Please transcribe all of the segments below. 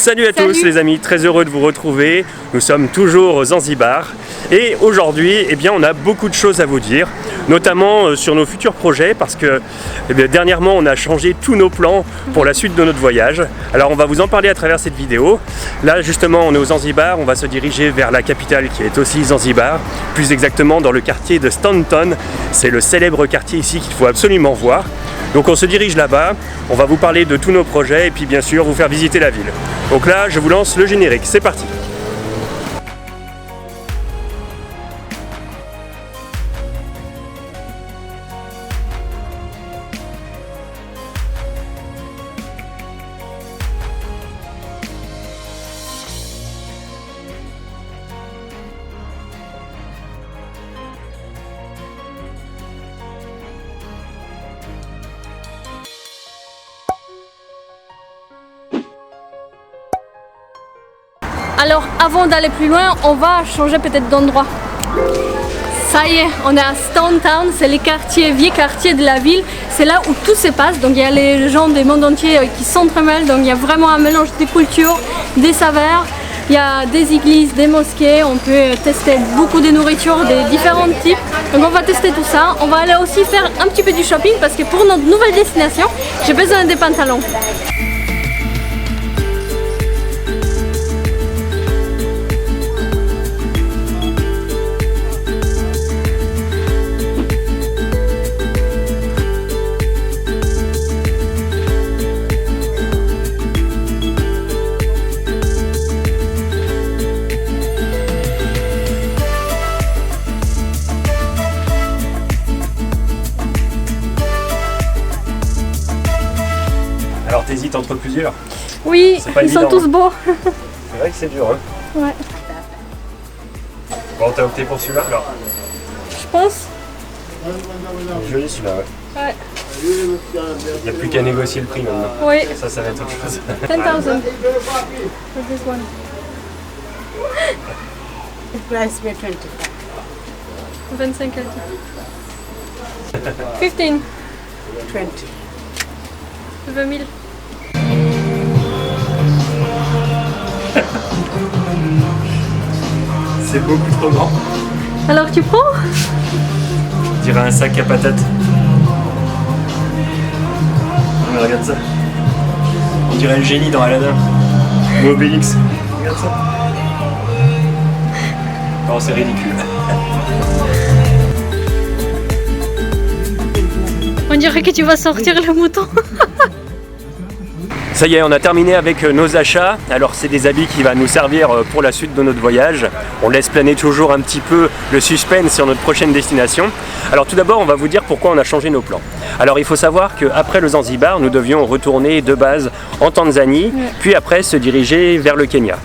Salut à tous les amis, très heureux de vous retrouver. Nous sommes toujours au Zanzibar et aujourd'hui on a beaucoup de choses à vous dire, notamment sur nos futurs projets parce que dernièrement on a changé tous nos plans pour la suite de notre voyage. Alors on va vous en parler à travers cette vidéo. Là justement on est au Zanzibar, on va se diriger vers la capitale qui est aussi Zanzibar, plus exactement dans le quartier de Stanton. C'est le célèbre quartier ici qu'il faut absolument voir. Donc on se dirige là-bas, on va vous parler de tous nos projets et puis bien sûr vous faire visiter la ville. Donc là je vous lance le générique, c'est parti. Alors avant d'aller plus loin, on va changer peut-être d'endroit. Ça y est, on est à Stanton, c'est les quartiers, vieux quartiers de la ville. C'est là où tout se passe, donc il y a les gens du monde entier qui s'entremêlent. Donc il y a vraiment un mélange des cultures, des saveurs. Il y a des églises, des mosquées, on peut tester beaucoup de nourriture, des différents types. Donc on va tester tout ça. On va aller aussi faire un petit peu du shopping parce que pour notre nouvelle destination, j'ai besoin des pantalons. Alors t'hésites entre plusieurs? Oui, ils sont tous beaux. C'est vrai que c'est dur, hein? Ouais. Bon, t'as opté pour celui-là alors? Je pense. Joli celui-là, ouais. Ouais. Il n'y a plus qu'à négocier le prix maintenant. Oui. Ça va être autre chose. 10,000 for this one. The price be 25. 25 15. 20. 20 000. C'est beaucoup trop grand. Alors tu prends? On dirait un sac à patates. Mais regarde ça. On dirait le génie dans Aladdin. Ou Obélix. Regarde ça. Oh, c'est ridicule. On dirait que tu vas sortir le mouton. Ça y est, on a terminé avec nos achats. Alors c'est des habits qui vont nous servir pour la suite de notre voyage. On laisse planer toujours un petit peu le suspense sur notre prochaine destination. Alors tout d'abord, on va vous dire pourquoi on a changé nos plans. Alors il faut savoir qu'après le Zanzibar, nous devions retourner de base en Tanzanie, puis après se diriger vers le Kenya.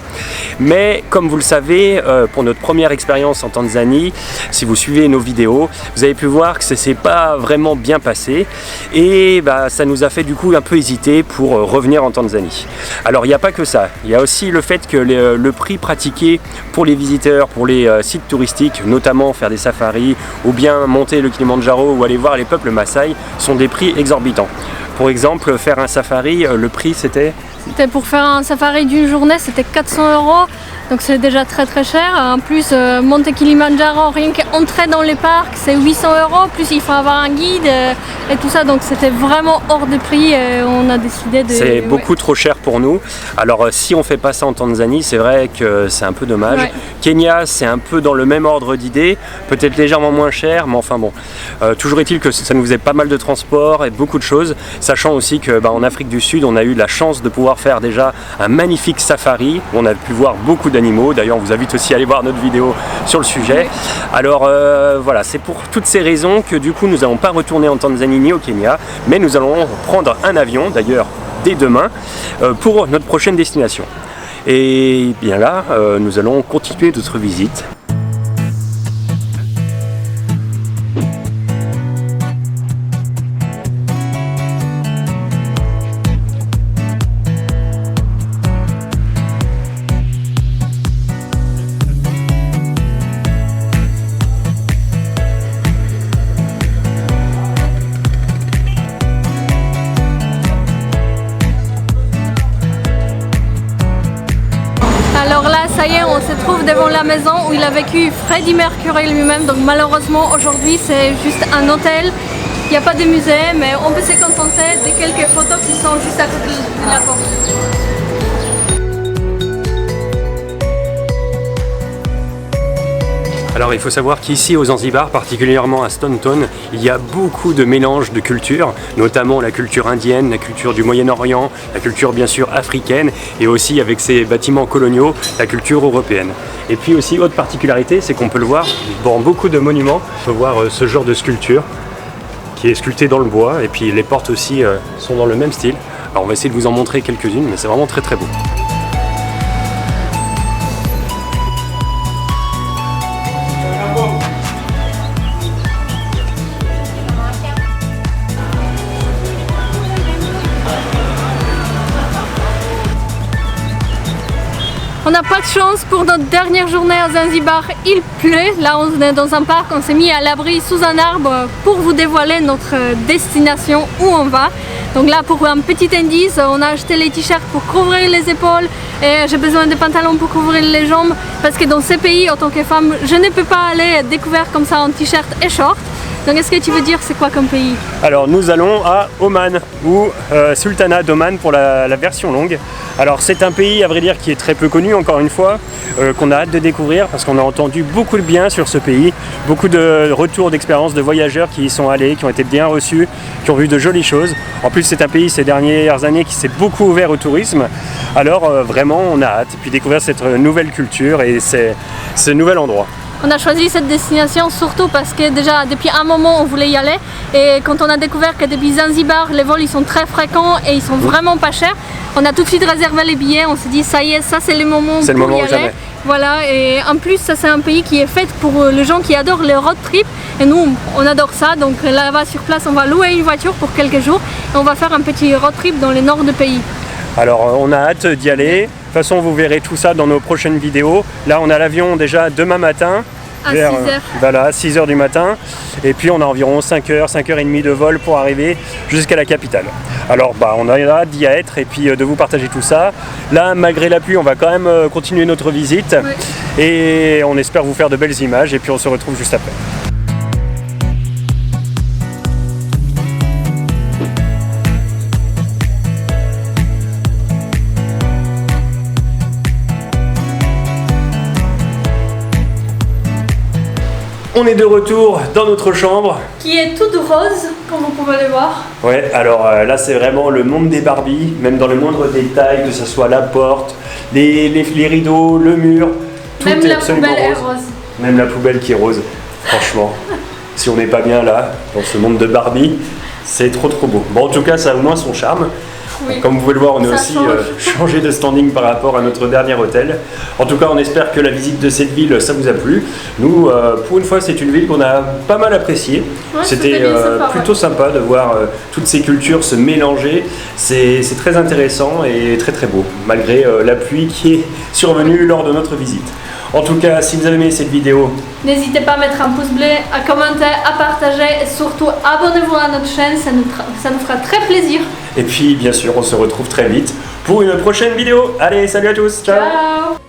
Mais comme vous le savez, pour notre première expérience en Tanzanie, si vous suivez nos vidéos, vous avez pu voir que ça ne s'est pas vraiment bien passé et ça nous a fait du coup un peu hésiter pour revenir en Tanzanie. Alors il n'y a pas que ça, il y a aussi le fait que le prix pratiqué pour les visiteurs, pour les sites touristiques, notamment faire des safaris ou bien monter le Kilimandjaro ou aller voir les peuples Maasai, sont des prix exorbitants. Pour exemple, faire un safari, le prix c'était... C'était pour faire un safari d'une journée, c'était 400 €. Donc c'est déjà très cher. En plus, monter Kilimandjaro, rien qu'entrer dans les parcs, c'est 800 €. Plus il faut avoir un guide et tout ça. Donc c'était vraiment hors de prix. On a décidé de... C'est beaucoup trop cher pour nous. Alors si on fait pas ça en Tanzanie, c'est vrai que c'est un peu dommage. Ouais. Kenya, c'est un peu dans le même ordre d'idée. Peut-être légèrement moins cher, mais enfin bon. Toujours est-il que ça nous faisait pas mal de transport et beaucoup de choses. Sachant aussi que en Afrique du Sud, on a eu la chance de pouvoir faire déjà un magnifique safari. On a pu voir beaucoup d'animaux. D'ailleurs, on vous invite aussi à aller voir notre vidéo sur le sujet. Alors voilà, c'est pour toutes ces raisons que du coup, nous n'allons pas retourner en Tanzanie ni au Kenya, mais nous allons prendre un avion, d'ailleurs dès demain, pour notre prochaine destination. Et bien là, nous allons continuer notre visite. ça y est, on se trouve devant la maison où il a vécu Freddie Mercury lui-même. Donc malheureusement aujourd'hui c'est juste un hôtel. Il n'y a pas de musée, mais on peut se contenter de quelques photos qui sont juste à côté de la porte. Alors il faut savoir qu'ici au Zanzibar, particulièrement à Stone Town, il y a beaucoup de mélanges de cultures, notamment la culture indienne, la culture du Moyen-Orient, la culture bien sûr africaine et aussi avec ces bâtiments coloniaux, la culture européenne. Et puis aussi autre particularité, c'est qu'on peut le voir dans beaucoup de monuments, on peut voir ce genre de sculpture qui est sculptée dans le bois et puis les portes aussi sont dans le même style. Alors on va essayer de vous en montrer quelques-unes, mais c'est vraiment très beau. On n'a pas de chance pour notre dernière journée à Zanzibar, il pleut. Là on est dans un parc, on s'est mis à l'abri sous un arbre pour vous dévoiler notre destination où on va. Donc là pour un petit indice, on a acheté les t-shirts pour couvrir les épaules et j'ai besoin de pantalons pour couvrir les jambes parce que dans ces pays en tant que femme, je ne peux pas aller découvert comme ça en t-shirt et short. Donc est-ce que tu veux dire c'est quoi comme pays? Alors nous allons à Oman ou Sultanat d'Oman pour la version longue. Alors c'est un pays à vrai dire qui est très peu connu encore une fois, qu'on a hâte de découvrir parce qu'on a entendu beaucoup de bien sur ce pays, beaucoup de retours d'expériences de voyageurs qui y sont allés, qui ont été bien reçus, qui ont vu de jolies choses. En plus c'est un pays ces dernières années qui s'est beaucoup ouvert au tourisme, alors vraiment on a hâte et puis découvrir cette nouvelle culture et ce nouvel endroit. On a choisi cette destination surtout parce que déjà depuis un moment on voulait y aller et quand on a découvert que depuis Zanzibar les vols ils sont très fréquents et ils sont vraiment pas chers, on a tout de suite réservé les billets, on s'est dit ça y est, ça c'est le moment pour y aller. Jamais. Voilà, et en plus ça c'est un pays qui est fait pour les gens qui adorent les road trips et nous on adore ça, donc là-bas sur place on va louer une voiture pour quelques jours et on va faire un petit road trip dans le nord du pays. Alors on a hâte d'y aller, de toute façon vous verrez tout ça dans nos prochaines vidéos. Là on a l'avion déjà demain matin, à vers 6h. Voilà, 6h du matin, et puis on a environ 5h, 5h30 de vol pour arriver jusqu'à la capitale. Alors on a hâte d'y être et puis de vous partager tout ça. Là malgré la pluie on va quand même continuer notre visite et on espère vous faire de belles images et puis on se retrouve juste après. On est de retour dans notre chambre. Qui est toute rose, comme vous pouvez le voir. Ouais, alors là c'est vraiment le monde des Barbies, même dans le moindre détail, que ce soit la porte, les rideaux, le mur, tout même est la absolument poubelle rose. Est rose. Même la poubelle qui est rose, franchement. Si on n'est pas bien là, dans ce monde de Barbie, c'est trop beau. Bon en tout cas ça a au moins son charme. Oui. Comme vous pouvez le voir, on a Ça aussi change. changé de standing par rapport à notre dernier hôtel. En tout cas, on espère que la visite de cette ville, ça vous a plu. Nous, pour une fois, c'est une ville qu'on a pas mal appréciée. Ouais, c'était bien sympa, plutôt sympa de voir toutes ces cultures se mélanger. C'est très intéressant et très beau, malgré la pluie qui est survenue lors de notre visite. En tout cas, si vous avez aimé cette vidéo, n'hésitez pas à mettre un pouce bleu, à commenter, à partager et surtout abonnez-vous à notre chaîne, ça nous fera très plaisir. et puis bien sûr, on se retrouve très vite pour une prochaine vidéo. Allez, salut à tous, ciao. Ciao.